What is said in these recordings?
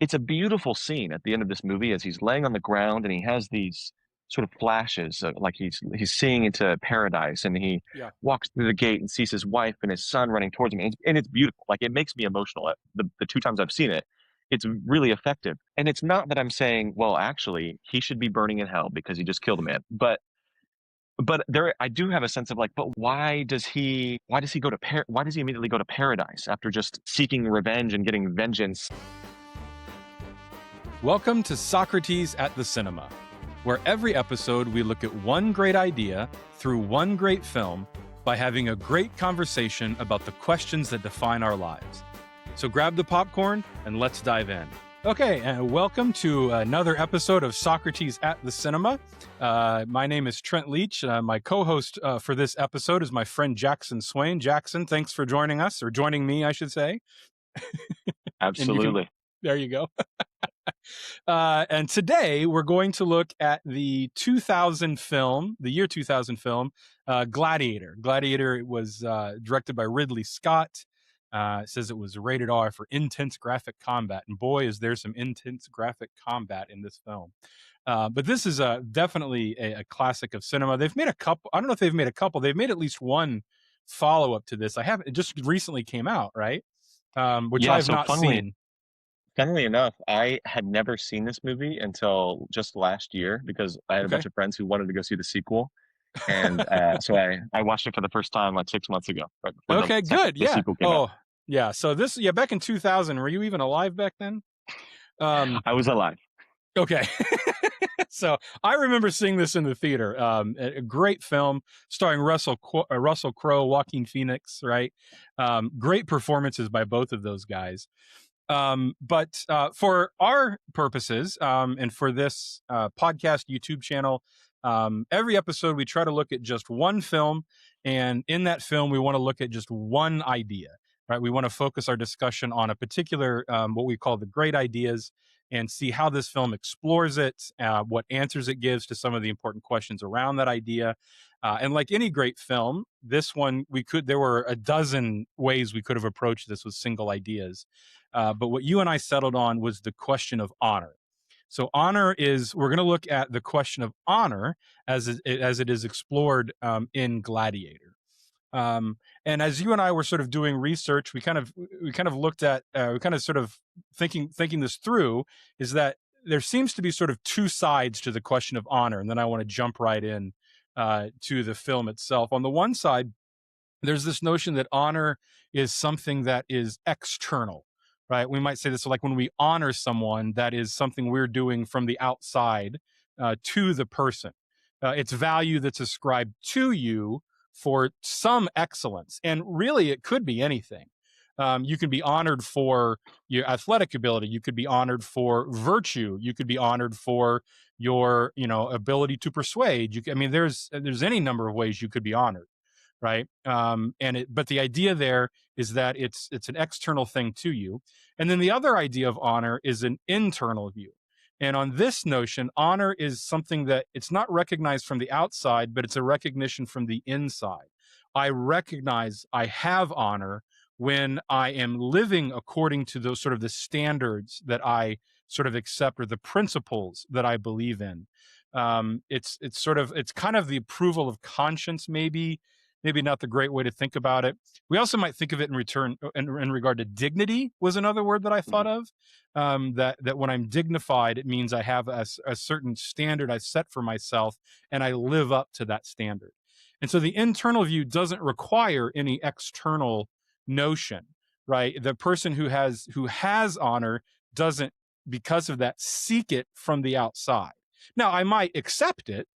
it's a beautiful scene at the end of this movie as he's laying on the ground and he has these sort of flashes of, like he's seeing into paradise, and he Yeah. walks through the gate and sees his wife and his son running towards him, and it's beautiful. Like, it makes me emotional. The two times I've seen it, it's really effective. And it's not that I'm saying, well, actually, he should be burning in hell because he just killed a man, but there, I do have a sense of like, but why does he why does he immediately go to paradise after just seeking revenge and getting vengeance? Welcome to Socrates at the Cinema, where every episode we look at one great idea through one great film by having a great conversation about the questions that define our lives. So grab the popcorn and let's dive in. Okay, and welcome to another episode of Socrates at the Cinema. My name is Trent Leach. My co-host for this episode is my friend Jackson Swain. Jackson, thanks for joining us, or joining me, I should say. Absolutely. There you go. And today we're going to look at the 2000 film, the year 2000 film, Gladiator. Gladiator was directed by Ridley Scott. It says it was rated R for intense graphic combat. And boy, is there some intense graphic combat in this film. But this is definitely a classic of cinema. They've made a couple. I don't know if they've made a couple. They've made at least one follow-up to this. It just recently came out, right? Which Yeah, I've so not seen. funnily enough, I had never seen this movie until just last year because I had a Okay. bunch of friends who wanted to go see the sequel. And so I watched it for the first time like 6 months ago, right before Okay, good. the Yeah. sequel came out. Yeah. So back in 2000, were you even alive back then? I was alive. Okay. So I remember seeing this in the theater. A great film starring Russell Crowe, Joaquin Phoenix, right? Great performances by both of those guys. But for our purposes, and for this podcast YouTube channel, every episode we try to look at just one film, and in that film we want to look at just one idea, right? We want to focus our discussion on a particular what we call the great ideas, and see how this film explores it, what answers it gives to some of the important questions around that idea. And like any great film, this one there were a dozen ways we could have approached this with single ideas. But what you and I settled on was the question of honor. So we're going to look at the question of honor as it is explored in Gladiator. And as you and I were sort of doing research, we kind of looked at, we kind of sort of thinking this through, is that there seems to be sort of two sides to the question of honor. And then I want to jump right in to the film itself. On the one side, there's this notion that honor is something that is external, right? We might say this, like when we honor someone, that is something we're doing from the outside to the person. It's value that's ascribed to you for some excellence. And really, it could be anything. You can be honored for your athletic ability. You could be honored for virtue. You could be honored for your, ability to persuade. There's any number of ways you could be honored, right? But the idea there is that it's an external thing to you. And then the other idea of honor is an internal view. And on this notion, honor is something that it's not recognized from the outside, but it's a recognition from the inside. I recognize I have honor when I am living according to those sort of the standards that I sort of accept, or the principles that I believe in. It's kind of the approval of conscience, maybe not the great way to think about it. We also might think of it in regard to dignity, was another word that I thought of. That when I'm dignified, it means I have a certain standard I set for myself, and I live up to that standard. And so the internal view doesn't require any external notion, right? The person who has honor doesn't, because of that, seek it from the outside. Now, I might accept it,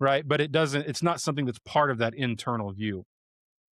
right? But it's not something that's part of that internal view,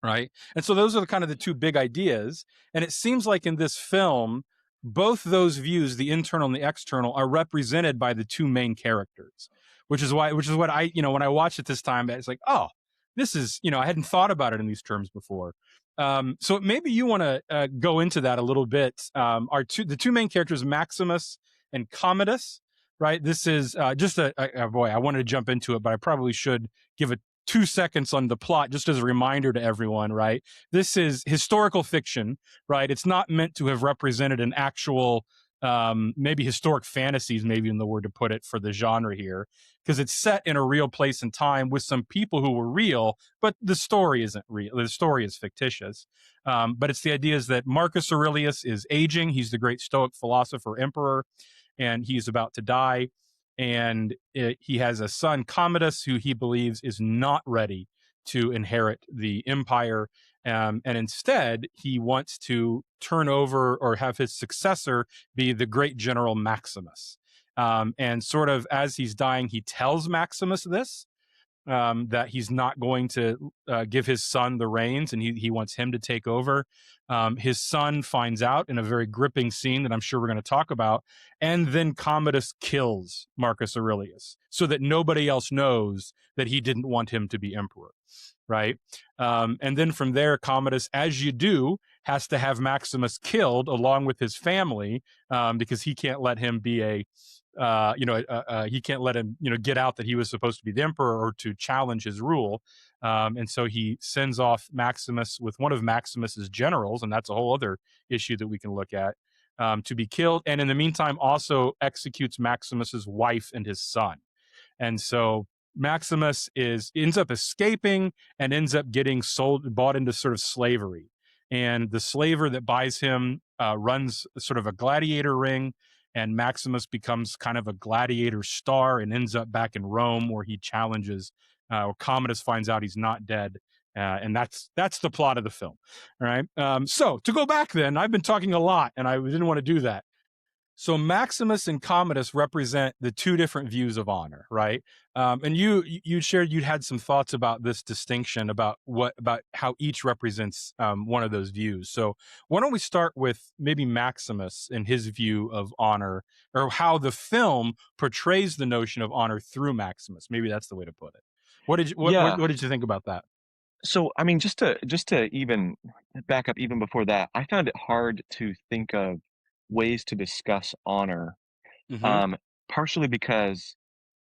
right? And so those are kind of the two big ideas. And it seems like in this film, both those views, the internal and the external, are represented by the two main characters, which is what I, when I watched it this time, it's like, oh, this is, I hadn't thought about it in these terms before. So maybe you want to go into that a little bit. The two main characters, Maximus and Commodus, right? This is boy, I wanted to jump into it, but I probably should give it 2 seconds on the plot just as a reminder to everyone, right? This is historical fiction, right? It's not meant to have represented an actual maybe historic fantasies, maybe in the word to put it for the genre here, because it's set in a real place and time with some people who were real, but the story isn't real. The story is fictitious. But it's the idea is that Marcus Aurelius is aging. He's the great Stoic philosopher-emperor, and he's about to die. And he has a son, Commodus, who he believes is not ready to inherit the empire. And instead, he wants to turn over or have his successor be the great general Maximus. And sort of as he's dying, he tells Maximus this, that he's not going to give his son the reins, and he wants him to take over. His son finds out in a very gripping scene that I'm sure we're going to talk about, and then Commodus kills Marcus Aurelius so that nobody else knows that he didn't want him to be emperor, right? And then from there, Commodus, as you do, has to have Maximus killed along with his family, because he can't let him be he can't let him, get out that he was supposed to be the emperor or to challenge his rule. And so he sends off Maximus with one of Maximus's generals, and that's a whole other issue that we can look at, to be killed. And in the meantime, also executes Maximus's wife and his son. And so Maximus ends up escaping and ends up getting bought into sort of slavery. And the slaver that buys him runs sort of a gladiator ring, and Maximus becomes kind of a gladiator star and ends up back in Rome where he challenges, or Commodus finds out he's not dead. And that's the plot of the film. All right. So to go back then, I've been talking a lot and I didn't want to do that. So Maximus and Commodus represent the two different views of honor, right? And you shared you'd had some thoughts about this distinction, about how each represents one of those views. So why don't we start with maybe Maximus and his view of honor, or how the film portrays the notion of honor through Maximus? Maybe that's the way to put it. What did you think about that? So, I mean, just to even back up even before that, I found it hard to think of ways to discuss honor, Mm-hmm. um, partially because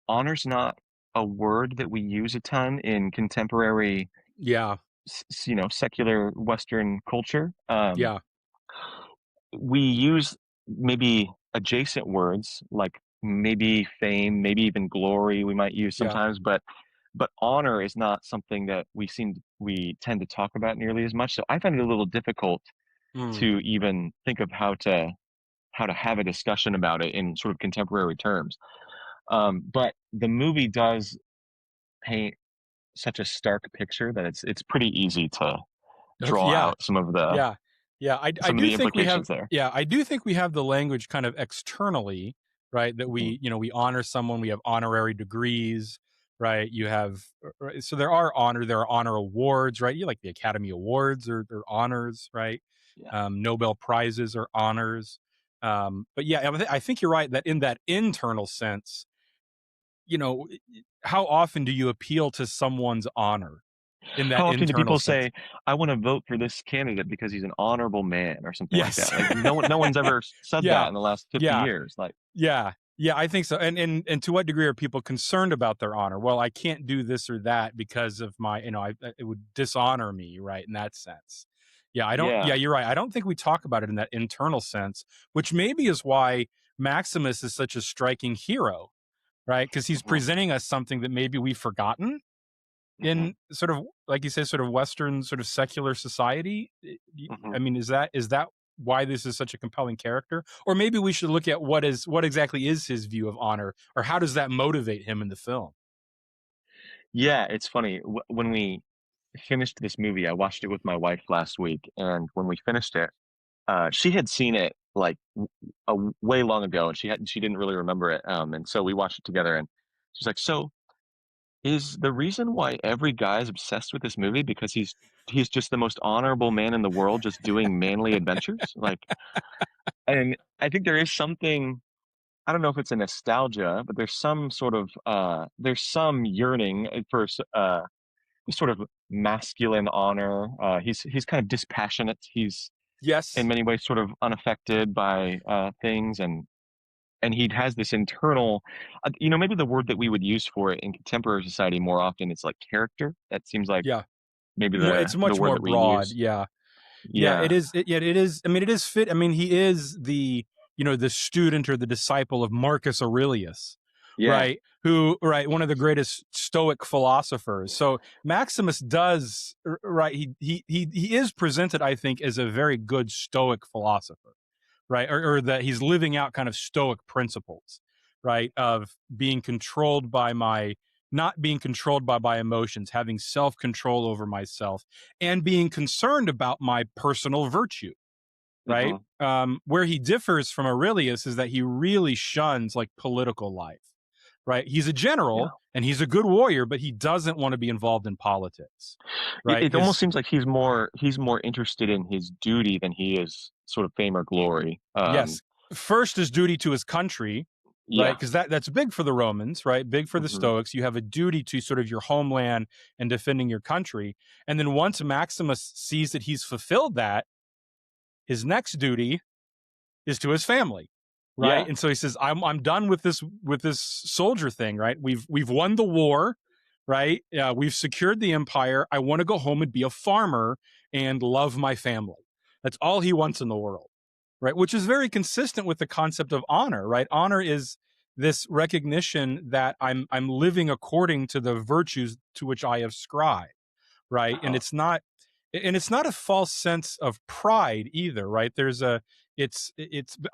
honor's not a word that we use a ton in contemporary, Yeah. secular Western culture. Yeah. We use maybe adjacent words like maybe fame, maybe even glory we might use Yeah. sometimes, but honor is not something that we tend to talk about nearly as much. So I find it a little difficult Mm. to even think of how to have a discussion about it in sort of contemporary terms. But the movie does paint such a stark picture that it's pretty easy to Okay. draw Yeah. out some of the Yeah. Yeah. I some of do the think we have, implications there. yeah, I do think we have the language kind of externally, right? That Mhm, we honor someone, we have honorary degrees, right? You have, right? So there are honor awards, right? You like the Academy Awards or honors, right? yeah. Nobel Prizes are honors. But yeah, I think you're right that in that internal sense, you know, how often do you appeal to someone's honor in that How often do internal people sense? say, "I wanna vote for this candidate because he's an honorable man," or something like Yes. that? Like, no one's ever said Yeah. that in the last 50 Yeah. years, like Yeah. Yeah, I think so. And to what degree are people concerned about their honor? Well, I can't do this or that because of my, it would dishonor me, right? In that sense. Yeah, yeah, you're right. I don't think we talk about it in that internal sense, which maybe is why Maximus is such a striking hero, right? Because he's mhm, presenting us something that maybe we've forgotten mhm, in sort of, like you said, sort of Western, sort of secular society. mhm. I mean, is that why this is such a compelling character? Or maybe we should look at what exactly is his view of honor, or how does that motivate him in the film? Yeah, it's funny, when we finished this movie, I watched it with my wife last week, and when we finished it, she had seen it, like, way long ago, and she didn't really remember it, and so we watched it together, and she's like, "So, is the reason why every guy is obsessed with this movie because he's just the most honorable man in the world just doing manly adventures?" Like, and I think there is something, I don't know if it's a nostalgia, but there's some yearning for sort of masculine honor. He's kind of dispassionate. He's in Yes. many ways sort of unaffected by things, and he has this internal, maybe the word that we would use for it in contemporary society more often is like character. That seems like Yeah. maybe the It's the much word more that we broad. use. Yeah. Yeah, Yeah. it is. I mean, it is fit. I mean, he is the the student or the disciple of Marcus Aurelius, Yeah. right? One of the greatest Stoic philosophers. So Maximus does, right? He is presented, I think, as a very good Stoic philosopher, right? Or that he's living out kind of Stoic principles, right? Of being controlled by not being controlled by my emotions, having self-control over myself, and being concerned about my personal virtue, right? Hmm. Where he differs from Aurelius is that he really shuns like political life, right? He's a Yeah. general and he's a good warrior, but he doesn't want to be involved in politics, right? It almost seems like he's more interested in his duty than he is sort of fame or glory. Yes, first his duty to his country, right? Yeah. Because that's big for the Romans, right? Big for the Hmm. Stoics. You have a duty to sort of your homeland and defending your country. And then once Maximus sees that he's fulfilled that, his next duty is to his family, right? Yeah. And so he says, I'm done with this soldier thing, right? We've won the war, right? We've secured the empire. I want to go home and be a farmer and love my family. That's all he wants in the world, right? Which is very consistent with the concept of honor, right? Honor is this recognition that I'm living according to the virtues to which I ascribe, right? Uh-huh. And it's not a false sense of pride either, right? It's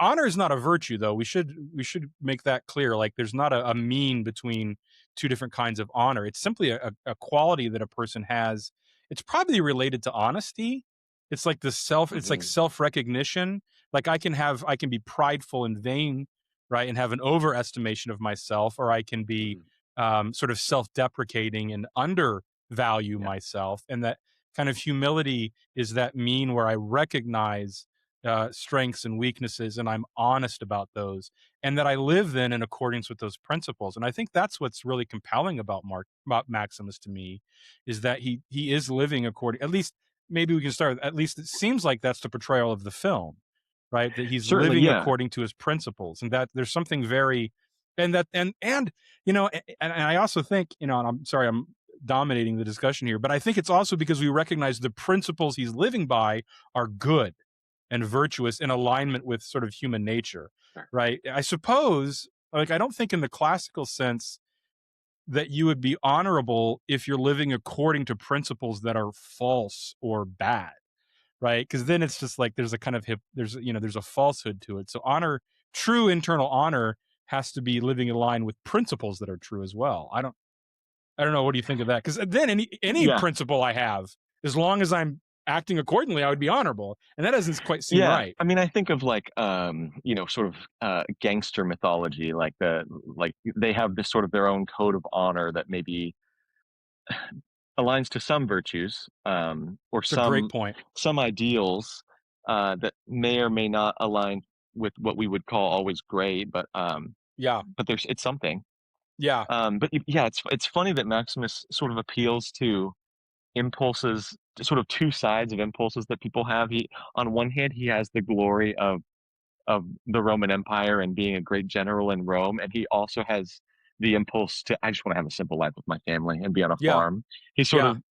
honor is not a virtue, though. We should make that clear. Like there's not a mean between two different kinds of honor. It's simply a quality that a person has. It's probably related to honesty. It's like it's like Hmm. self-recognition. Like I can be prideful and vain, right? And have an overestimation of myself, or I can be Hmm. sort of self-deprecating and undervalue Yeah. myself. And that kind of humility is that mean where I recognize strengths and weaknesses, and I'm honest about those, and that I live then in accordance with those principles. And I think that's what's really compelling about Maximus to me, is that he is living according. At least maybe we can start. At least it seems like that's the portrayal of the film, right? That he's Certainly. living Yeah. according to his principles, and that there's something very, and that and and I also think and I'm sorry I'm dominating the discussion here, but I think it's also because we recognize the principles he's living by are good and virtuous in alignment with sort of human nature, right? I suppose, like, I don't think in the classical sense that you would be honorable if you're living according to principles that are false or bad, right? Because then it's just like there's a kind of there's a falsehood to it. So true internal honor has to be living in line with principles that are true as well. I don't know. What do you think of that? Because then any Yeah. principle I have, as long as I'm acting accordingly, I would be honorable, and that doesn't quite seem Yeah. right. I mean, I think of like sort of gangster mythology, like they have this sort of their own code of honor that maybe aligns to some virtues, or It's a great point. some ideals that may or may not align with what we would call always great, Yeah, but it's something. yeah, Yeah, it's funny that Maximus sort of appeals to impulses, sort of two sides of impulses that people have. On one hand, he has the glory of the Roman Empire and being a great general in Rome, and he also has the impulse to, I just want to have a simple life with my family and be on a yeah, farm. He sort yeah. of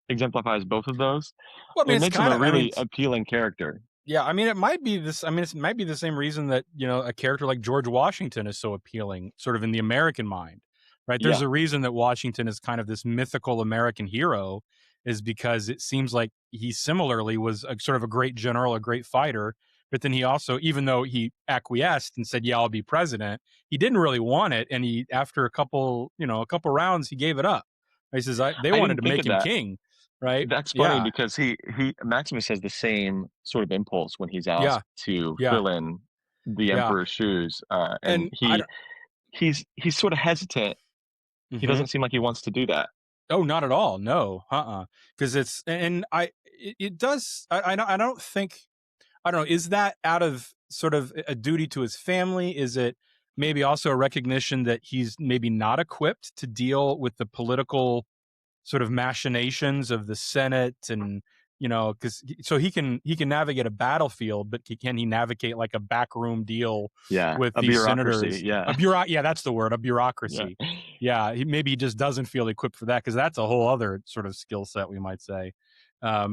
exemplifies both of those. Well, I mean, It it's makes him kind a of. I mean, really appealing character. yeah. I mean, it might be this. I mean, it might be the same reason that a character like George Washington is so appealing, sort of in the American mind, right? There's Yeah. a reason that Washington is kind of this mythical American hero, is because it seems like he similarly was sort of a great general, a great fighter. But then he also, even though he acquiesced and said, "Yeah, I'll be president," he didn't really want it, and he, after a couple rounds, he gave it up. He says, "They I wanted didn't to think make of him that. king." Right? That's funny Yeah, because he Maximus has the same sort of impulse when he's yeah, asked to yeah, fill in the yeah. emperor's shoes, and And I don't. he's sort of hesitant. He Mhm. doesn't seem like he wants to do that. Oh, not at all. No. Because it's and it does. I don't think. I don't know. Is that out of sort of a duty to his family? Is it maybe also a recognition that he's maybe not equipped to deal with the political sort of machinations of the Senate, and because so he can navigate a battlefield, but can he navigate like a backroom deal Yeah, with a these bureaucracy. senators? Yeah, Yeah, that's the word, a yeah. bureaucracy. Yeah, maybe he just doesn't feel equipped for that, because that's a whole other sort of skill set, we might say.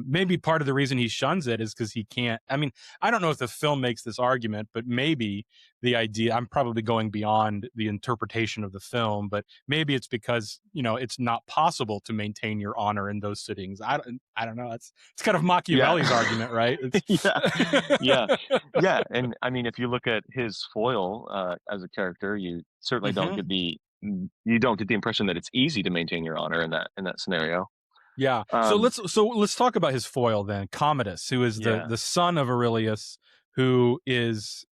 Maybe part of the reason he shuns it is because he can't. I mean, I don't know if the film makes this argument, but maybe the idea. I'm probably going beyond the interpretation of the film, but maybe it's because it's not possible to maintain your honor in those sittings. I don't know. It's kind of Yeah. Machiavelli's argument, right? Yeah. And I mean, if you look at his foil as a character, you certainly don't get the impression that it's easy to maintain your honor in that scenario. Yeah. So let's talk about his foil then, Commodus, who is the son of Aurelius, who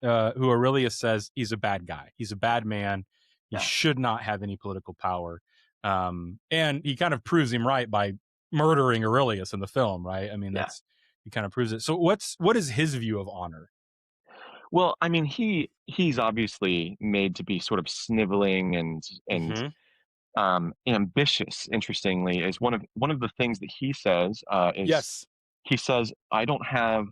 Aurelius says he's a bad guy. He's a bad man. He should not have any political power. And he kind of proves him right by murdering Aurelius in the film, right? I mean, he kind of proves it. So what is his view of honor? Well, I mean, he's obviously made to be sort of sniveling and ambitious. Interestingly, is one of the things that he says Yes. he says, I don't have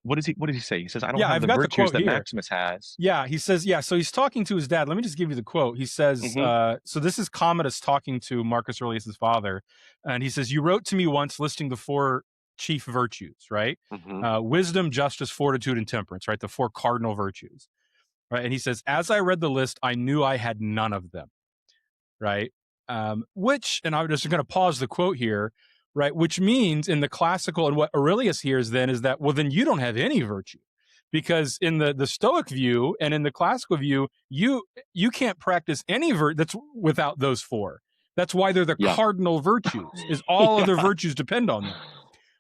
what does he say? He says, I don't have I've the got the virtues quote that here. Maximus has. Yeah, he says, so he's talking to his dad. Let me just give you the quote. He says, so this is Commodus talking to Marcus Aurelius' father. And he says, you wrote to me once listing the 4 chief virtues, right? Wisdom, justice, fortitude, and temperance, right? The 4 cardinal virtues, right? And he says, as I read the list, I knew I had none of them, right? Which, and I'm just going to pause the quote here, right? Which means in the classical, and what Aurelius hears then is that, well, then you don't have any virtue. Because in the Stoic view and in the classical view, you can't practice any that's without those 4. That's why they're the cardinal virtues. Is all other virtues depend on them,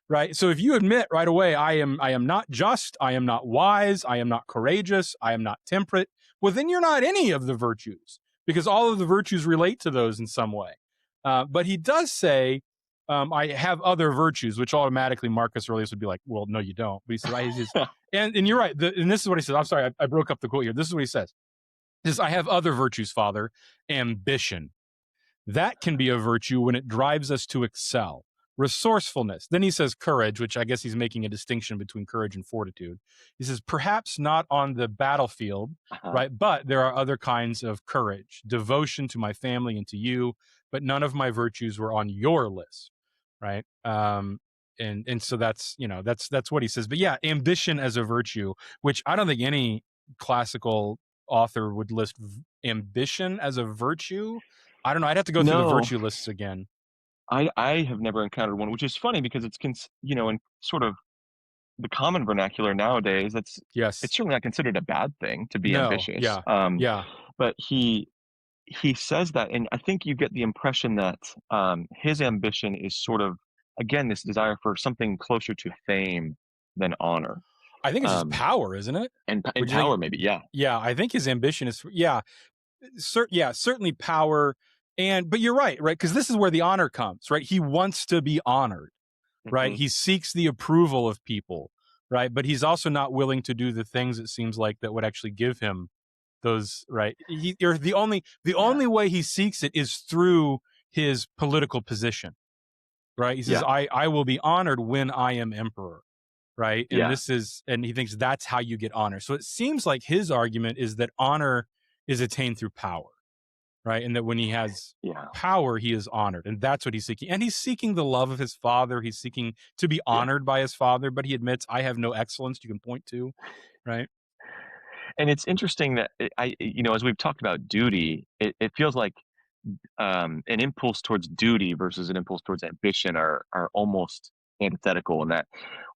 right? So if you admit right away, I am not just, I am not wise, I am not courageous, I am not temperate. Well, then you're not any of the virtues, because all of the virtues relate to those in some way. But he does say, I have other virtues, which automatically Marcus Aurelius would be like, well, no, you don't. But he says, and you're right. And this is what he says. I'm sorry, I broke up the quote here. This is what he says. He says, I have other virtues, father. Ambition. That can be a virtue when it drives us to excel. Resourcefulness. Then he says courage, which I guess he's making a distinction between courage and fortitude. He says, perhaps not on the battlefield, right? But there are other kinds of courage, devotion to my family and to you, but none of my virtues were on your list, right? And so that's what he says. But yeah, ambition as a virtue, which I don't think any classical author would list ambition as a virtue. I don't know. I'd have to go through the virtue lists again. I have never encountered one, which is funny because it's in sort of the common vernacular nowadays. It's certainly not considered a bad thing to be ambitious. But he says that, and I think you get the impression that his ambition is sort of, again, this desire for something closer to fame than honor. I think it's just power, isn't it? And power, maybe, Yeah, I think his ambition is, certainly power. But you're right? Because this is where the honor comes, right? He wants to be honored, right? He seeks the approval of people, right? But he's also not willing to do the things, it seems like, that would actually give him those, right? The only way he seeks it is through his political position, right? He says, I will be honored when I am emperor, right? And he thinks that's how you get honor. So it seems like his argument is that honor is attained through power. Right. And that when he has power, he is honored. And that's what he's seeking. And he's seeking the love of his father. He's seeking to be honored by his father. But he admits, I have no excellence you can point to. Right. And it's interesting that as we've talked about duty, it feels like an impulse towards duty versus an impulse towards ambition are almost antithetical in that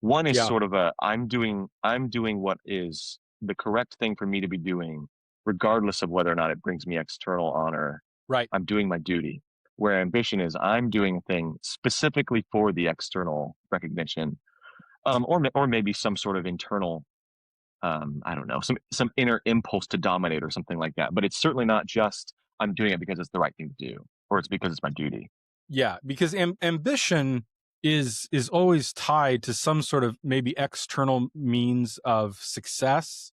one is sort of I'm doing what is the correct thing for me to be doing, regardless of whether or not it brings me external honor. Right. I'm doing my duty. Where ambition is, I'm doing a thing specifically for the external recognition, or maybe some sort of internal, I don't know, some inner impulse to dominate or something like that. But it's certainly not just I'm doing it because it's the right thing to do, or it's because it's my duty. Yeah, because ambition is always tied to some sort of maybe external means of success.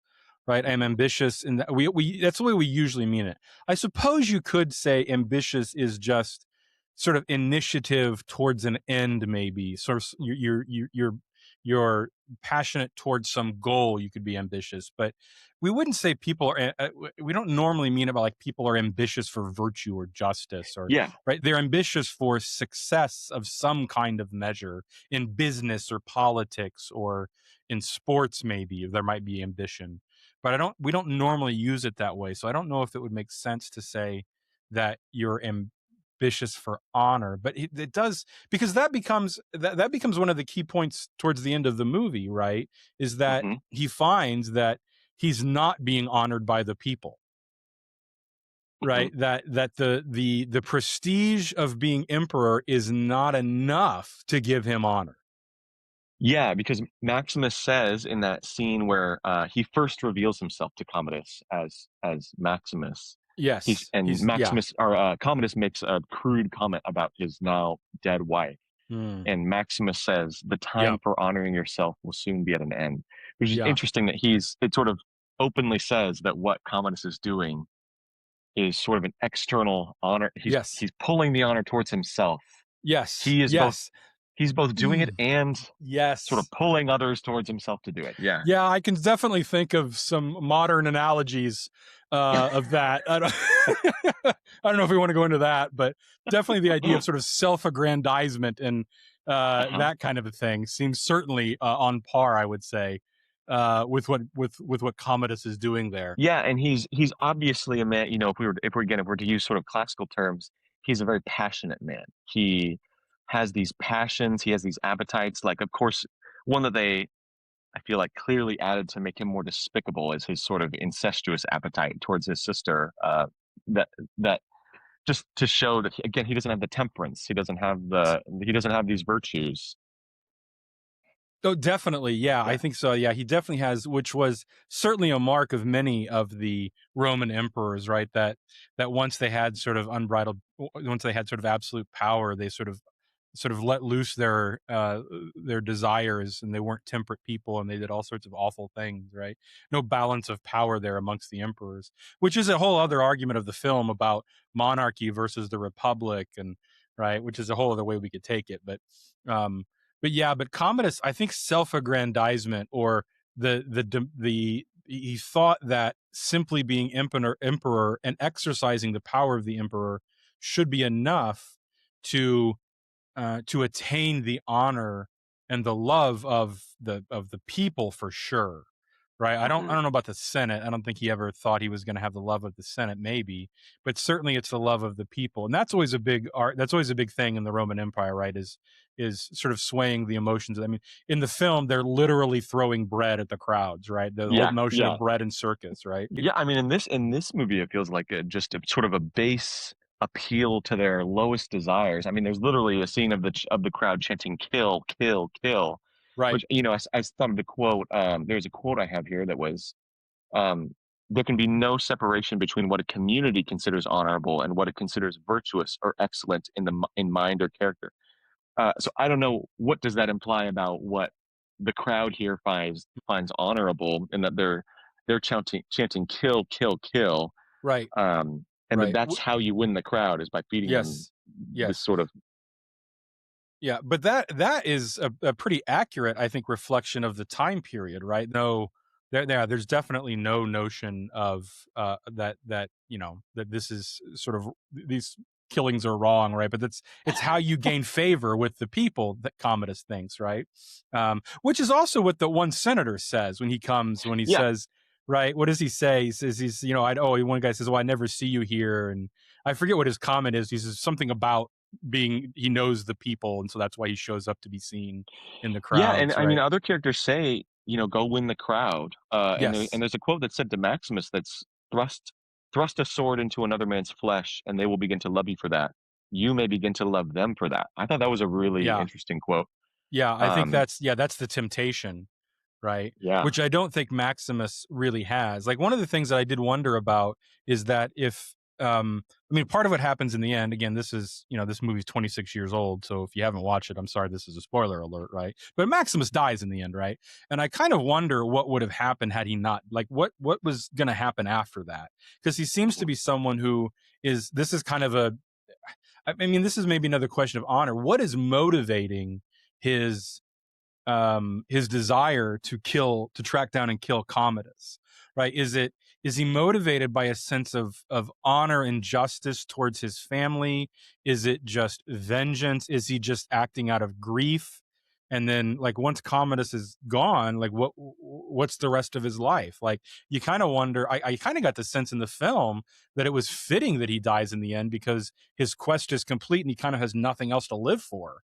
Right, I'm ambitious, and we that's the way we usually mean it. I suppose you could say ambitious is just sort of initiative towards an end, maybe. Sort of you're passionate towards some goal, you could be ambitious. But we wouldn't say people are. We don't normally mean about like people are ambitious for virtue or justice, or Yeah. right. They're ambitious for success of some kind of measure in business or politics or in sports. Maybe there might be ambition, but we don't normally use it that way. So I don't know if it would make sense to say that you're ambitious for honor, but it does, because that becomes that becomes one of the key points towards the end of the movie, right? Is that Hmm. he finds that he's not being honored by the people, Hmm. right? That the prestige of being emperor is not enough to give him honor. Yeah, because Maximus says in that scene where he first reveals himself to Commodus as Maximus, Yes, he's yeah. Commodus makes a crude comment about his now dead wife, Mm, and Maximus says the time yep. for honoring yourself will soon be at an end, which is Yeah. interesting that it sort of openly says that what Commodus is doing is sort of an external honor. Yes. He's pulling the honor towards himself. Yes. He is both Yes. he's both doing it Mm, and sort of yes. pulling others towards himself to do it. Yeah. Yeah, I can definitely think of some modern analogies of that. I don't, I don't know if we want to go into that, but definitely the idea of sort of self-aggrandizement and Uh-huh. that kind of a thing seems certainly on par, I would say, with what Commodus is doing there. Yeah, and he's obviously a man, if we're to use sort of classical terms, he's a very passionate man. He has these passions, he has these appetites. Like, of course, one that I feel like clearly added to make him more despicable is his sort of incestuous appetite towards his sister. That that just to show that again, he doesn't have the temperance. He doesn't have these virtues. Oh, definitely. Yeah, I Yeah. think so. Yeah, he definitely has, which was certainly a mark of many of the Roman emperors, right? That once they had sort of once they had sort of absolute power, they sort of let loose their desires, and they weren't temperate people, and they did all sorts of awful things, right? No balance of power there amongst the emperors, which is a whole other argument of the film about monarchy versus the republic, and right, which is a whole other way we could take it, um but yeah, but Commodus, I think self-aggrandizement, or he thought that simply being emperor and exercising the power of the emperor should be enough to to attain the honor and the love of the people, for sure, right? I Hmm. don't know about the Senate. I don't think he ever thought he was going to have the love of the Senate, maybe, but certainly it's the love of the people, and that's always a big art. That's always a big thing in the Roman Empire, right? Is sort of swaying the emotions. I mean, in the film, they're literally throwing bread at the crowds, right? The whole Yeah, notion yeah. of bread and circus, right? Yeah, I mean, in this movie, it feels like just a sort of a base appeal to their lowest desires. I mean, there's literally a scene of the crowd chanting "kill, kill, kill," Right, which I thought of the quote. There's a quote I have here that was, um, "There can be no separation between what a community considers honorable and what it considers virtuous or excellent in mind or character." So I don't know, what does that imply about what the crowd here finds honorable, and that they're chanting "kill, kill, kill," right, and that right. that's how you win the crowd, is by feeding them Yes, this yes. sort of. Yeah, but that is a pretty accurate, I think, reflection of the time period, right? No, there's definitely no notion of that that this is sort of these killings are wrong, right? But it's how you gain favor with the people that Commodus thinks, right? Which is also what the one senator says when he comes, when he Yeah, says, right? What does he say? He says one guy says, "Oh, I never see you here," and I forget what his comment is. He says something about being he knows the people, and so that's why he shows up to be seen in the yeah, and crowds, I mean, right? other characters say, go win the crowd, and Yes. there's a quote that's said to Maximus that's thrust a sword into another man's flesh, and they will begin to love you for that. You may begin to love them for that. I thought that was a really Yeah. interesting quote. Yeah, I think Um, that's the temptation, right? yeah, Which I don't think Maximus really has. Like, one of the things that I did wonder about is that if I mean, part of what happens in the end, again, this is, this movie's 26 years old, so if you haven't watched it, I'm sorry, this is a spoiler alert, right? But Maximus dies in the end, right? And I kind of wonder what would have happened had he not, like, what was going to happen after that? Because he seems to be someone who is, this is kind of a, I mean, this is maybe another question of honor. What is motivating his his desire to track down and kill Commodus, right? Is he motivated by a sense of honor and justice towards his family? Is it just vengeance? Is he just acting out of grief? And then, like, once Commodus is gone, like, what's the rest of his life? Like, you kind of wonder. I kind of got the sense in the film that it was fitting that he dies in the end, because his quest is complete and he kind of has nothing else to live for.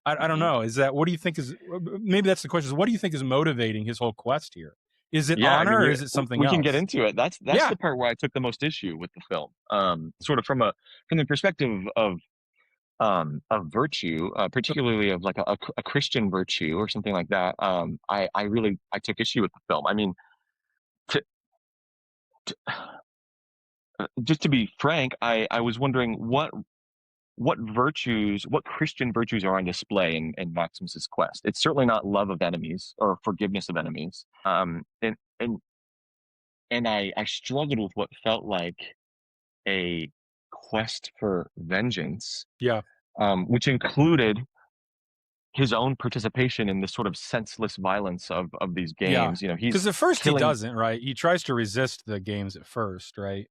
I don't know. Is that, what do you think is, maybe that's the question, is what do you think is motivating his whole quest here? Is it Yeah, I mean, honor, or is it something we can get else? into it. That's Yeah. the part where I took the most issue with the film. Sort of from the perspective of virtue, particularly of like a Christian virtue or something like that. I really I took issue with the film. I mean, to, to, just to be frank, I was wondering what virtues, what Christian virtues are on display in Maximus's quest. It's certainly not love of enemies or forgiveness of enemies. And I struggled with what felt like a quest for vengeance, Yeah. which included his own participation in this sort of senseless violence of these Yeah. games. You know, Because he's at first he killing. doesn't, right? He tries to resist the games at first, right?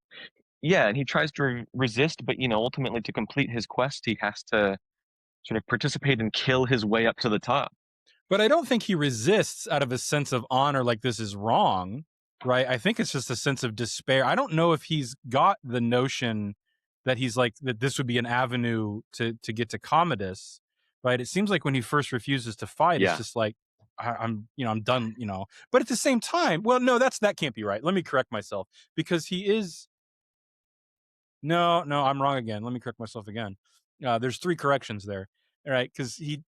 Yeah, and he tries to resist, but ultimately to complete his quest, he has to sort of participate and kill his way up to the top. But I don't think he resists out of a sense of honor, like this is wrong, right? I think it's just a sense of despair. I don't know if he's got the notion that he's like, that this would be an avenue to get to Commodus, right? It seems like when he first refuses to fight, it's Yeah. just like, I'm done, But at the same time, well, no, that can't be right. Let me correct myself, because he is. No, I'm wrong again. Let me correct myself again. There's 3 corrections there. All right, because he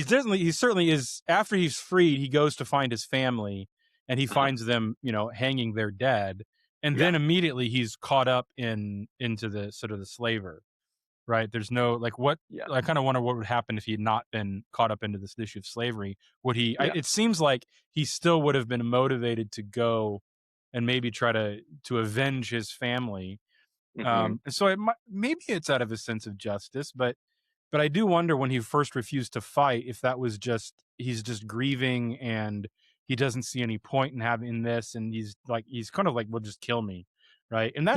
certainly is. After he's freed, he goes to find his family, and he Uh-huh. finds them, hanging there dead, and Yeah. then immediately he's caught up into the sort of the slaver. Right? There's no, like, what. Yeah. I kind of wonder what would happen if he had not been caught up into this issue of slavery. Would he? Yeah. It seems like he still would have been motivated to go and maybe try to avenge his family. Hmm. And so maybe it's out of a sense of justice, but I do wonder, when he first refused to fight, if that was just, he's just grieving and he doesn't see any point in having this, and he's kind of like, well, just kill me, right? And Yeah.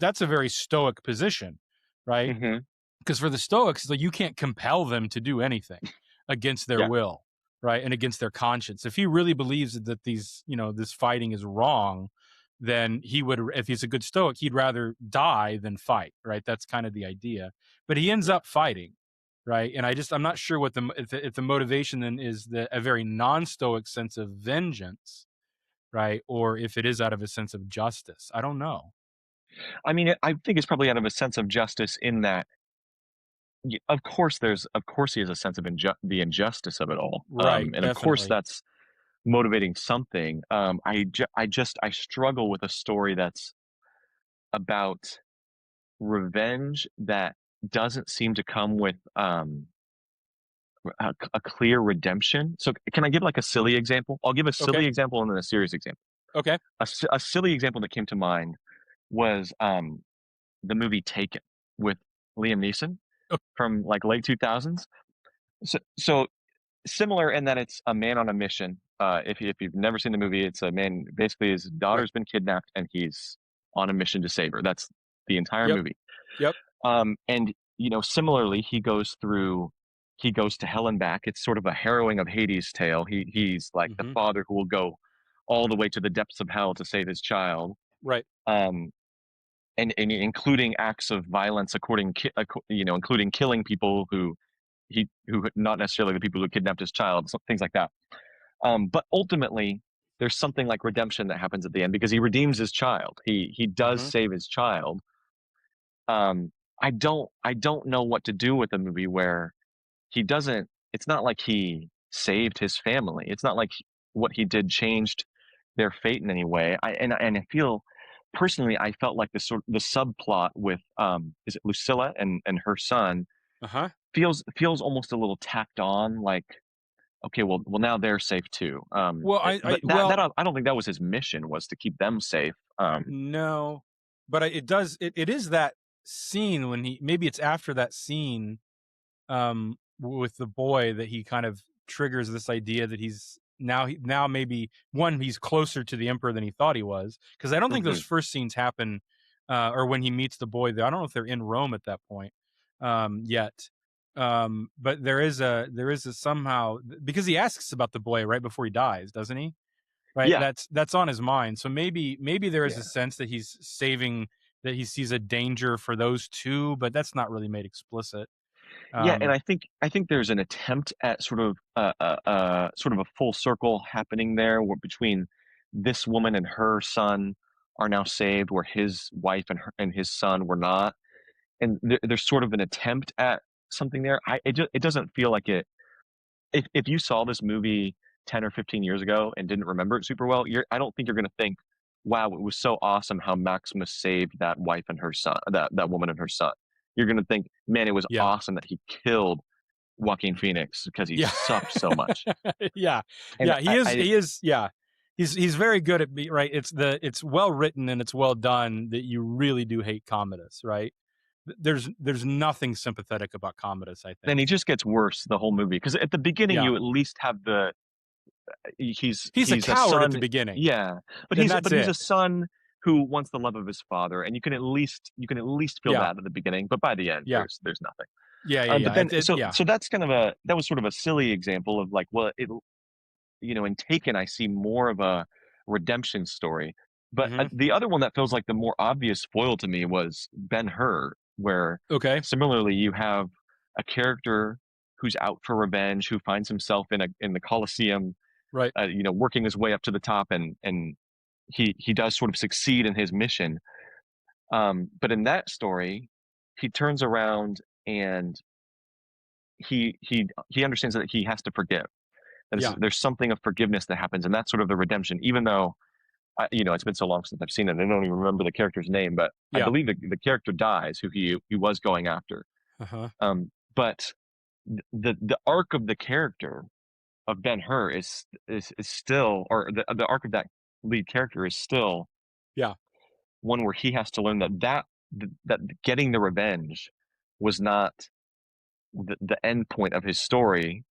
that's a very Stoic position, right? Hmm. Because for the Stoics, it's like, you can't compel them to do anything against their Yeah. will, right, and against their conscience. If he really believes that this fighting is wrong, then he would, if he's a good Stoic, he'd rather die than fight, right? That's kind of the idea. But he ends Yeah. up fighting, right? And I'm not sure what if the motivation then is a very non-Stoic sense of vengeance, right, or if it is out of a sense of justice. I don't know. I mean, I think it's probably out of a sense of justice in that, of course he has a sense of the injustice of it all. Right, And of course definitely. that's motivating something. I struggle with a story that's about revenge that doesn't seem to come with a clear redemption. So can I give like a silly example? I'll give a Okay. silly example and then a serious example. Okay. A silly example that came to mind was the movie Taken with Liam Neeson Oh, from like late 2000s. So similar in that it's a man on a mission. If you've never seen the movie, it's a man, basically his right. daughter's been kidnapped and he's on a mission to save her. That's the entire Yep. movie. Yep. And similarly, he goes to hell and back. It's sort of a harrowing of Hades' tale. He's like the Hmm. father who will go all the way to the depths of hell to save his child. Right. Um, and including acts of violence, including killing people who not necessarily the people who kidnapped his child, things like that. But ultimately, there's something like redemption that happens at the end because he redeems his child. He does Hmm. save his child. um I don't know what to do with a movie where he doesn't, it's not like he saved his family. It's not like what he did changed their fate in any way. I feel personally, I felt like the subplot with is it Lucilla and her son Uh-huh. feels almost a little tacked on, like, okay, well now they're safe too. Well, But well, I don't think that was his mission, was to keep them safe. no, but it is that scene when maybe it's after that scene with the boy that he kind of triggers this idea that he's now maybe one, he's closer to the emperor than he thought he was, because I don't think Hmm. those first scenes happen, or when he meets the boy. I don't know if they're in Rome at that point yet. But there is a somehow, because he asks about the boy right before he dies, doesn't he? Right, Yeah. that's on his mind. So maybe there is a Yeah. sense that he's saving, that he sees a danger for those two, but that's not really made explicit. Yeah, and Um, I think there's an attempt at sort of a full circle happening there, where between this woman and her son are now saved, where his wife and his son were not, and there's sort of an attempt at something there. It doesn't feel like it. If you saw this movie 10 or 15 years ago and didn't remember it super well, I don't think you're going to think, wow, it was so awesome how Maximus saved that wife and her son, that woman and her son. You're going to think, man, it was yeah, awesome that he killed Joaquin Phoenix because he yeah, sucked so much. yeah, And he is, yeah. He's very good at right. It's well written and it's well done that you really do hate Commodus, right? There's nothing sympathetic about Commodus, I then think. he just gets worse the whole movie, because at the beginning Yeah, you at least have he's a he's a coward at the son, beginning, yeah, and that's but he's a it. son who wants the love of his father, and you can at least feel Yeah, that at the beginning, but by the end yeah, there's nothing. yeah. But then Yeah. so that's that was sort of a silly example of like, well, in Taken I see more of a redemption story, but Hmm. the other one that feels like the more obvious foil to me was Ben-Hur, where Okay. similarly you have a character who's out for revenge, who finds himself in the Colosseum, Right. working his way up to the top, and he does sort of succeed in his mission. But in that story, he turns around and he understands that he has to forgive. Yeah. There's something of forgiveness that happens, and that's sort of the redemption. Even though it's been so long since I've seen it, I don't even remember the character's name, but I Yeah. believe the character dies who he was going after. Uh-huh. But the arc of the character of Ben-Hur is still, or the arc of that lead character is still Yeah. one where he has to learn that getting the revenge was not the end point of his story.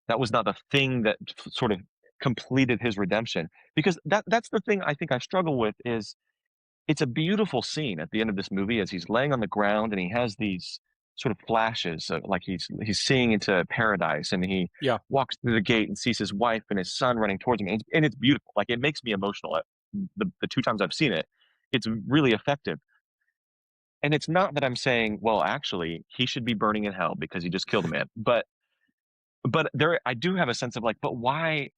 That was not the thing that sort of completed his redemption. Because that's the thing I think I struggle with is, it's a beautiful scene at the end of this movie as he's laying on the ground and he has these sort of flashes of, like, he's seeing into paradise, and he Yeah. walks through the gate and sees his wife and his son running towards him, and it's beautiful. Like, it makes me emotional. The two times I've seen it, it's really effective. And it's not that I'm saying, well, actually, he should be burning in hell because he just killed a man. But there, I do have a sense of like, but why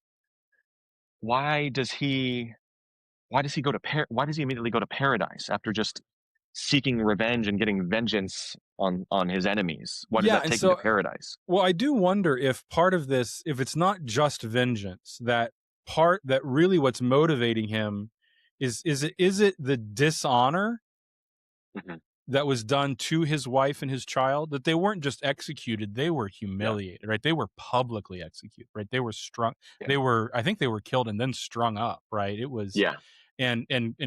does he why does he immediately go to paradise after just seeking revenge and getting vengeance on his enemies? Why does Yeah. that And take him to so, paradise? well, I do wonder if part of this, if it's not just vengeance, that part that really what's motivating him is it the dishonor Hmm. that was done to his wife and his child, that they weren't just executed, they were Yeah, humiliated, right? They were publicly executed, right? They were strung, yeah, I think they were killed and then strung up, right? It was, yeah, and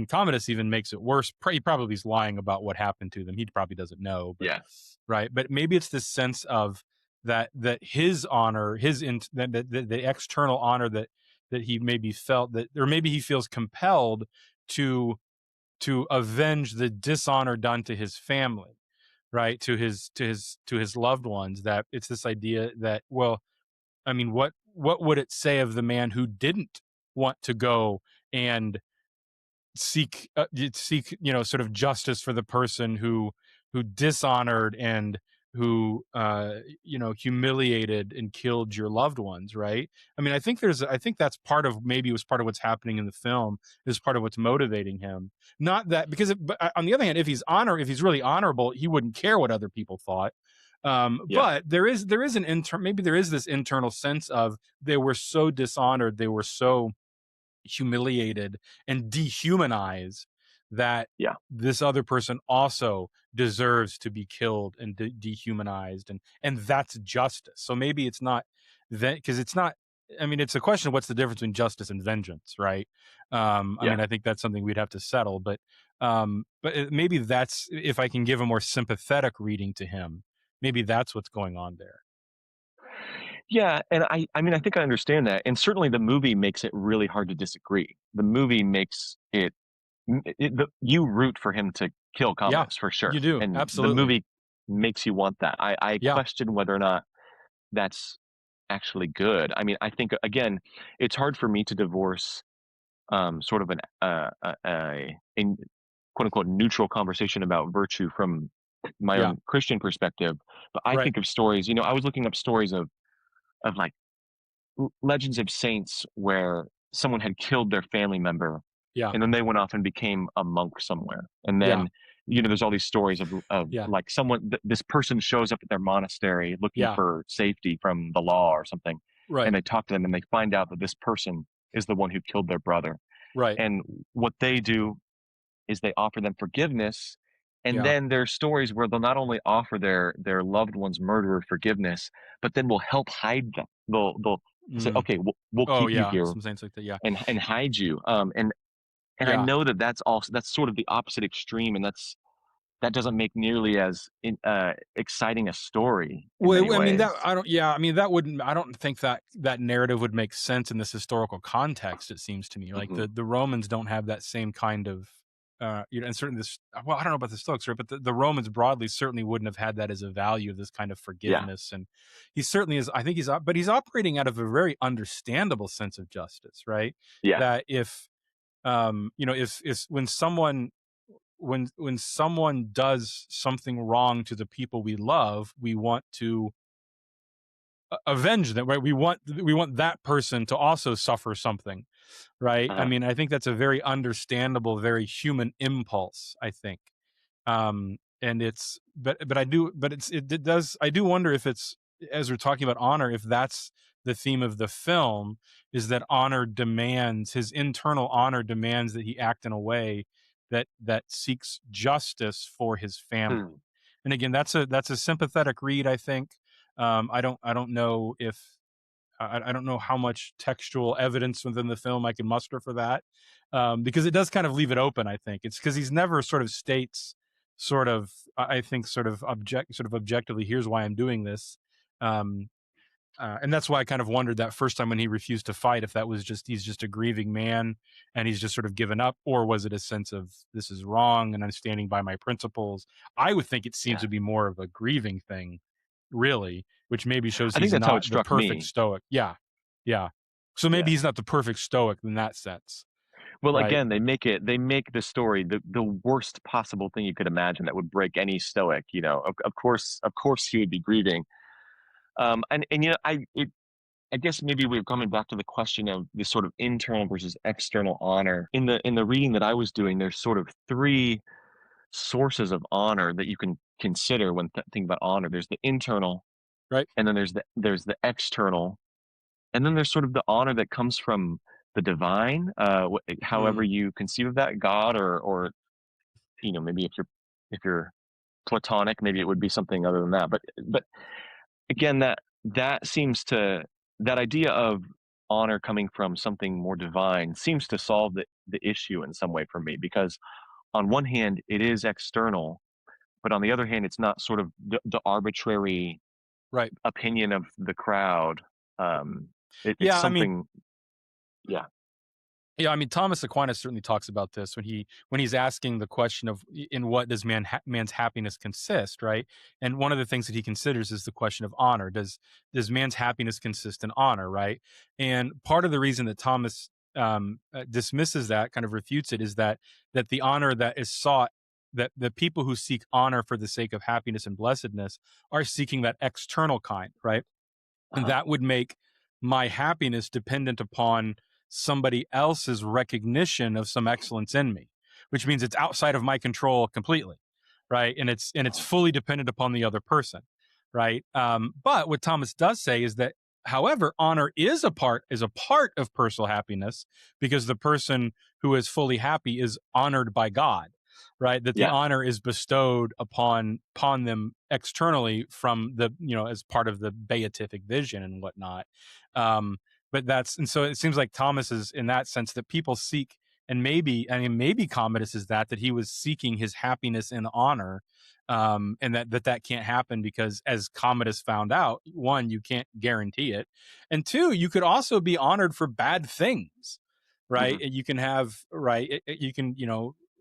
Commodus even makes it worse. He probably is lying about what happened to them. He probably doesn't know, but yeah, right. But maybe it's this sense of that his honor, the external honor that he maybe felt, that, or maybe he feels compelled to avenge the dishonor done to his family, right? To his loved ones. That it's this idea that, well, I mean, what would it say of the man who didn't want to go and seek sort of justice for the person who dishonored and who humiliated and killed your loved ones, right? I mean, I think that's part of, maybe it was part of what's happening in the film, is part of what's motivating him. Not that, because but on the other hand, if he's really honorable, he wouldn't care what other people thought. yeah, But there is maybe there is this internal sense of, they were so dishonored, they were so humiliated and dehumanized, that yeah, this other person also deserves to be killed and dehumanized, and that's justice. So maybe it's not that, because it's not, I mean, it's a question of what's the difference between justice and vengeance, right? I yeah. mean, I think that's something we'd have to settle, but maybe that's, if I can give a more sympathetic reading to him, maybe that's what's going on there. Yeah, and I mean, I think I understand that, and certainly the movie makes it really hard to disagree. The movie makes it, you root for him to kill Yeah, Commodus for sure, you do. and the Absolutely. movie makes you want that. I Yeah. question whether or not that's actually good. I mean, I think again, it's hard for me to divorce sort of a quote unquote neutral conversation about virtue from my Yeah. own Christian perspective. But I Right. think of stories, I was looking up stories of like legends of saints where someone had killed their family member Yeah. and then they went off and became a monk somewhere. And Yeah. then, there's all these stories of Yeah. like this person shows up at their monastery looking Yeah. for safety from the law or something. Right. And they talk to them and they find out that this person is the one who killed their brother. Right. And what they do is they offer them forgiveness. And Yeah. then there's stories where they'll not only offer their loved one's murderer forgiveness, but then will help hide them. They'll say, Mm. okay, we'll Oh keep you yeah. here Some saints like that. Yeah. and hide you. And I Yeah. know that that's sort of the opposite extreme, and that doesn't make nearly as exciting a story in many Well, I mean that ways. I don't. Yeah, I mean that wouldn't. I don't think that that narrative would make sense in this historical context. It seems to me like Hmm. the Romans don't have that same kind of, and certainly this. Well, I don't know about the Stoics, right? But the Romans broadly certainly wouldn't have had that as a value of this kind of Yeah, forgiveness. And he certainly is. I think but he's operating out of a very understandable sense of justice, right? yeah, That if, if when someone does something wrong to the people we love, we want to avenge them, right? We want that person to also suffer something, right? I uh, mean, I think that's a very understandable, very human impulse, I think. And it's but I do but it does I do wonder if it's, as we're talking about honor, if that's the theme of the film, is that his internal honor demands that he act in a way that seeks justice for his family. hmm. And again, that's a sympathetic read, I think. I don't know if I don't know how much textual evidence within the film I can muster for that, because it does kind of leave it open. I think it's because he's never sort of states sort of, I think, sort of objectively, here's why I'm doing this. Um, and that's why I kind of wondered that first time when he refused to fight, if that was just he's just a grieving man and he's just sort of given up, or was it a sense of this is wrong and I'm standing by my principles? I would think it seems Yeah. to be more of a grieving thing, really, which maybe shows I think he's that's how it not the struck perfect me. stoic. Yeah, yeah. So maybe Yeah. he's not the perfect stoic in that sense, Well, right? again, they make the story the worst possible thing you could imagine that would break any stoic. Of course, he would be grieving. And I guess maybe we're coming back to the question of this sort of internal versus external honor. In the reading that I was doing, there's sort of three sources of honor that you can consider when thinking about honor. There's the internal, Right. and then there's the external, and then there's sort of the honor that comes from the divine, however Mm, you conceive of that, God, or maybe if you're Platonic, maybe it would be something other than that. But again, that seems to that idea of honor coming from something more divine seems to solve the issue in some way for me, because on one hand it is external, but on the other hand it's not sort of the arbitrary right. opinion of the crowd. um it's Yeah. I mean, something. Yeah. yeah, I mean, Thomas Aquinas certainly talks about this when he's asking the question of in what does man's happiness consist, right? And one of the things that he considers is the question of honor. Does man's happiness consist in honor, right? And part of the reason that Thomas dismisses that, kind of refutes it, is that the honor that is sought, that the people who seek honor for the sake of happiness and blessedness are seeking that external kind, right? And Uh-huh. that would make my happiness dependent upon somebody else's recognition of some excellence in me, which means it's outside of my control completely, right? And it's Uh-huh. fully dependent upon the other person, right? But what Thomas does say is that, however, honor is a part of personal happiness, because the person who is fully happy is honored by God, right? That the Yeah. honor is bestowed upon them externally from the, as part of the beatific vision and whatnot. um but so it seems like Thomas is in that sense, that people seek And maybe Commodus is that he was seeking his happiness and honor, and that can't happen because, as Commodus found out, one, you can't guarantee it, and two, you could also be honored for bad things, right? Mhm. You can have you can,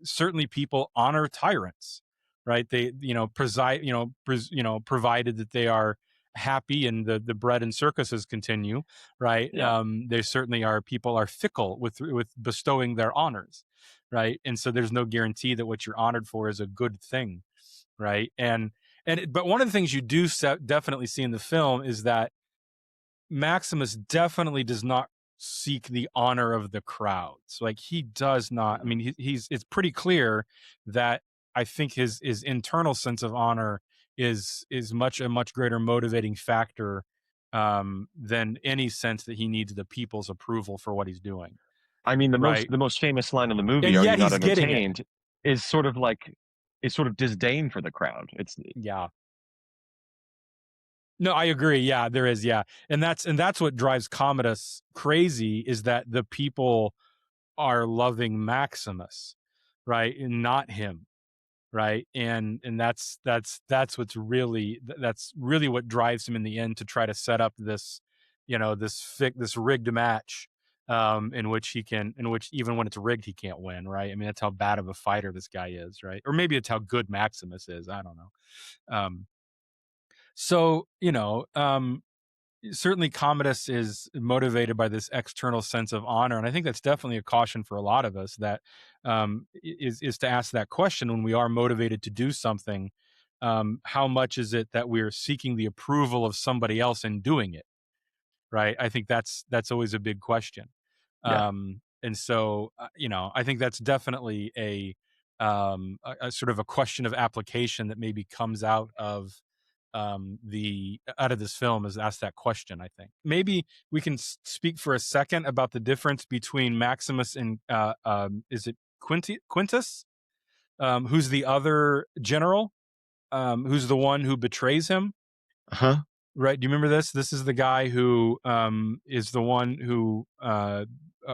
certainly people honor tyrants, right? They, preside, provided that they are happy and the bread and circuses continue, right? Yeah. There certainly are people are fickle with bestowing their honors, right? And so there's no guarantee that what you're honored for is a good thing, right? But one of the things you do definitely see in the film is that Maximus definitely does not seek the honor of the crowds. Like, he does not. I Mhm. mean, he's it's pretty clear that I think his internal sense of honor is a much greater motivating factor, than any sense that he needs the people's approval for what he's doing. I mean, Right. the most famous line in the movie, And "Are you yet not he's getting it. entertained?" is sort of like disdain for the crowd. It's Yeah. No, I agree. Yeah, there is. Yeah. And that's what drives Commodus crazy, is that the people are loving Maximus, right, and not him, right? And that's what's really that's really what drives him in the end, to try to set up this, this rigged match, in which even when it's rigged he can't win, right? I mean, that's how bad of a fighter this guy is, right? Or maybe it's how good Maximus is. I don't know. So, certainly Commodus is motivated by this external sense of honor, and I think that's definitely a caution for a lot of us, that is to ask that question when we are motivated to do something. How much is it that we're seeking the approval of somebody else in doing it, right? I think that's always a big question. yeah. And so, I think that's definitely a sort of a question of application that maybe comes out of the out of this film, is ask that question. I think maybe we can speak for a second about the difference between Maximus and is it Quintus, who's the other general, who's the one who betrays him. Uh-huh. Right. Do you remember this? This is the guy who is the one who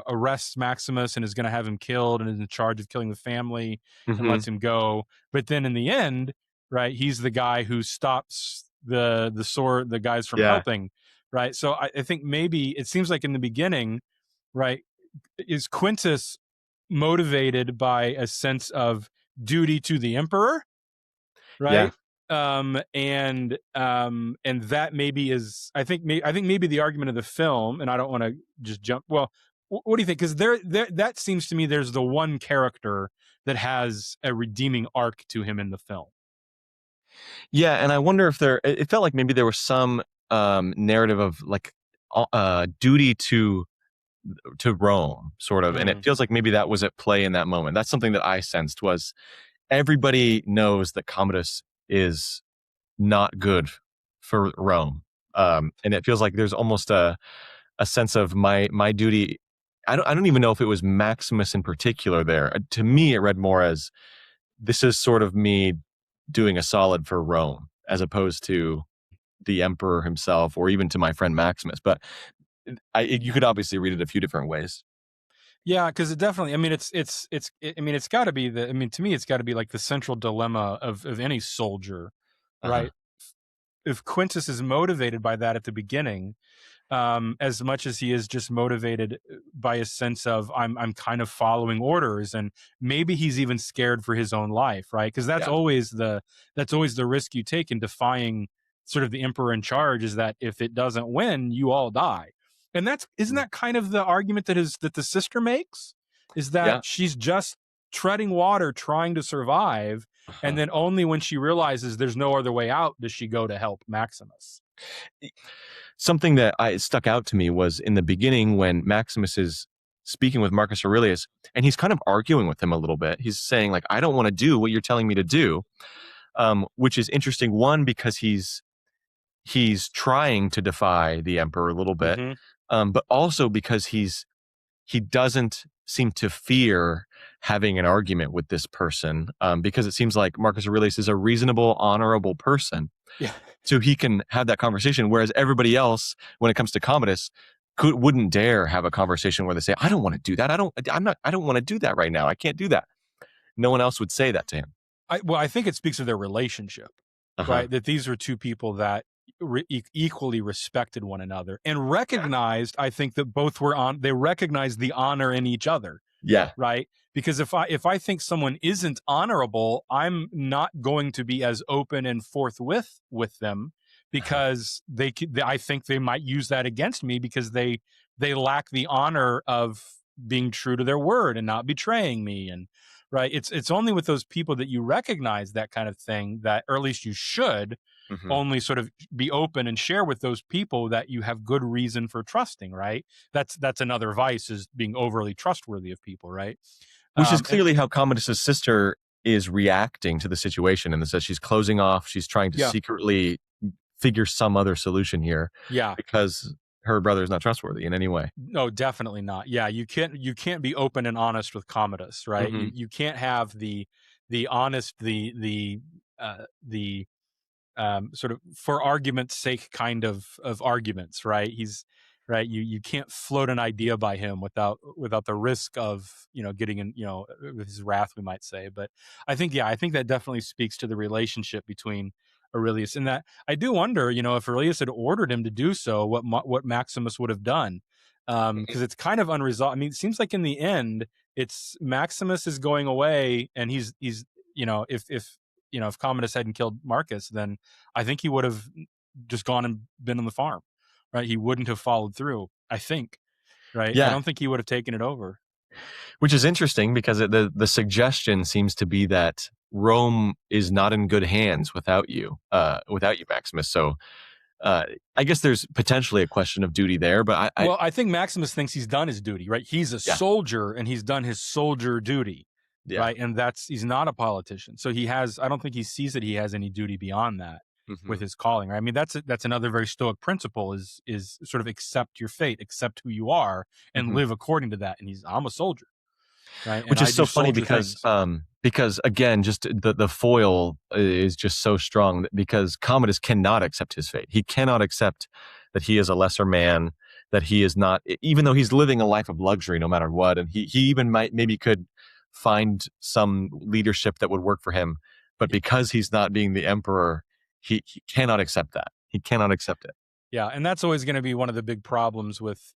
arrests Maximus and is going to have him killed, and is in charge of killing the family and lets Mhm. him go. But then in the end, right, he's the guy who stops the guys from Yeah. helping. Right. So I think maybe it seems like in the beginning, right, is Quintus motivated by a sense of duty to the emperor, Yeah. right? And that maybe is, I think maybe the argument of the film, and I don't want to just jump. Well, what do you think? Because there that seems to me there's the one character that has a redeeming arc to him in the film. Yeah, and I wonder if it felt like maybe there was some, narrative of, like, duty to Rome, sort of, and it Mm, feels like maybe that was at play in that moment. That's something that I sensed, was everybody knows that Commodus is not good for Rome. And it feels like there's almost a sense of my duty. I don't even know if it was Maximus in particular there. To me, it read more as, this is sort of me doing a solid for Rome, as opposed to the emperor himself, or even to my friend Maximus. But you could obviously read it a few different ways. yeah, because it definitely. I mean, I mean, it's got to be the. I mean, to me, it's got to be like the central dilemma of any soldier, Uh-huh. right? If Quintus is motivated by that at the beginning, as much as he is just motivated by a sense of I'm kind of following orders, and maybe he's even scared for his own life, right? Because Yeah. that's always the risk you take in defying sort of the emperor in charge, is that if it doesn't win, you all die. And that's isn't Mm. that kind of the argument that the sister makes, is that Yeah. she's just treading water trying to survive, and Uh-huh. then only when she realizes there's no other way out does she go to help Maximus. Something that stuck out to me was in the beginning, when Maximus is speaking with Marcus Aurelius, and he's kind of arguing with him a little bit. He's saying, like, I don't want to do what you're telling me to do, which is interesting. One, because he's trying to defy the emperor a little bit, Hmm. but also because he doesn't seem to fear having an argument with this person, because it seems like Marcus Aurelius is a reasonable, honorable person. Yeah. So he can have that conversation. Whereas everybody else, when it comes to Commodus, wouldn't dare have a conversation where they say, I don't want to do that. I don't want to do that right now. I can't do that. No one else would say that to him. I think it speaks of their relationship, right? That these were two people that equally respected one another and recognized, I think that both they recognized the honor in each other. Yeah. Right. Because if I think someone isn't honorable, I'm not going to be as open and forthwith with them, because I think they might use that against me, because they lack the honor of being true to their word and not betraying me. And right. It's only with those people that you recognize that kind of thing, that, or at least you should only sort of be open and share with those people that you have good reason for trusting, right? That's another vice, is being overly trustworthy of people, right? Which is clearly how Commodus's sister is reacting to the situation, and says she's closing off. She's trying to secretly figure some other solution here. Yeah, because her brother is not trustworthy in any way. No, definitely not. Yeah, you can't be open and honest with Commodus, right? You can't have the honest, the sort of for argument's sake kind of arguments, right? He's right. You can't float an idea by him without the risk of, getting in, with his wrath, we might say. But I think that definitely speaks to the relationship between Aurelius, and that I do wonder, if Aurelius had ordered him to do so, what Maximus would have done. Because it's kind of unresolved. I mean, it seems like in the end, it's Maximus is going away, and he's if Commodus hadn't killed Marcus, then I think he would have just gone and been on the farm, right? He wouldn't have followed through, I think, right? Yeah. I don't think he would have taken it over. Which is interesting, because the suggestion seems to be that Rome is not in good hands without you, Maximus. So I guess there's potentially a question of duty there, but I think Maximus thinks he's done his duty, right? He's a soldier, and he's done his soldier duty. Yeah. Right. And he's not a politician. So I don't think he sees that he has any duty beyond that with his calling. Right. I mean, that's another very Stoic principle, is sort of accept your fate, accept who you are, and live according to that. And I'm a soldier. Right. Which is so funny, because again, just the foil is just so strong, because Commodus cannot accept his fate. He cannot accept that he is a lesser man, that he is not, even though he's living a life of luxury no matter what. And he even maybe could find some leadership that would work for him, but because he's not being the emperor, he cannot accept that. He cannot accept it. Yeah, and that's always going to be one of the big problems with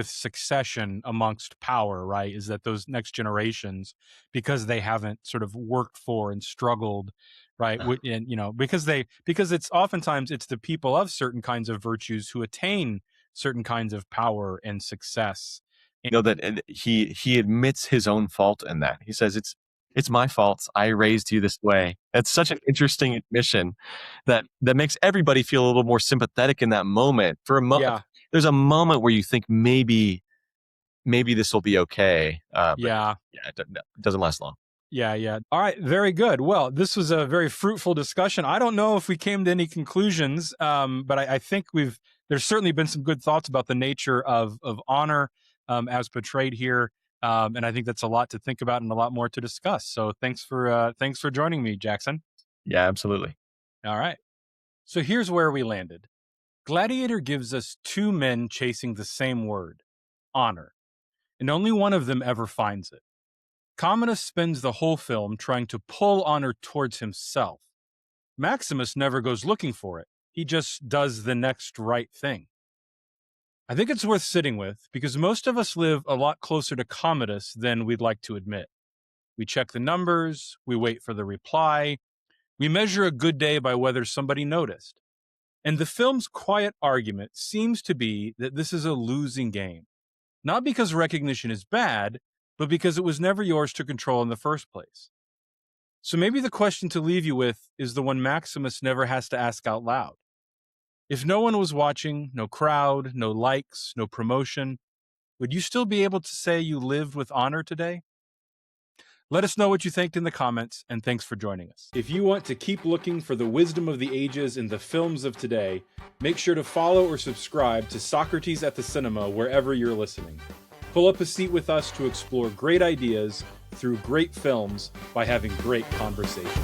succession amongst power, right? Is that those next generations, because they haven't sort of worked for and struggled, right? And because it's oftentimes it's the people of certain kinds of virtues who attain certain kinds of power and success. That he admits his own fault in that. He says, it's my fault. I raised you this way. That's such an interesting admission that makes everybody feel a little more sympathetic in that moment. For a moment, there's a moment where you think maybe this will be okay. It doesn't last long. Yeah. All right. Very good. Well, this was a very fruitful discussion. I don't know if we came to any conclusions, but I think there's certainly been some good thoughts about the nature of honor, as portrayed here. And I think that's a lot to think about and a lot more to discuss. So thanks for joining me, Jackson. Yeah, absolutely. All right. So here's where we landed. Gladiator gives us two men chasing the same word, honor, and only one of them ever finds it. Commodus spends the whole film trying to pull honor towards himself. Maximus never goes looking for it. He just does the next right thing. I think it's worth sitting with, because most of us live a lot closer to Commodus than we'd like to admit. We check the numbers, we wait for the reply, we measure a good day by whether somebody noticed. And the film's quiet argument seems to be that this is a losing game. Not because recognition is bad, but because it was never yours to control in the first place. So maybe the question to leave you with is the one Maximus never has to ask out loud. If no one was watching, no crowd, no likes, no promotion, would you still be able to say you lived with honor today? Let us know what you think in the comments, and thanks for joining us. If you want to keep looking for the wisdom of the ages in the films of today, make sure to follow or subscribe to Socrates at the Cinema wherever you're listening. Pull up a seat with us to explore great ideas through great films by having great conversations.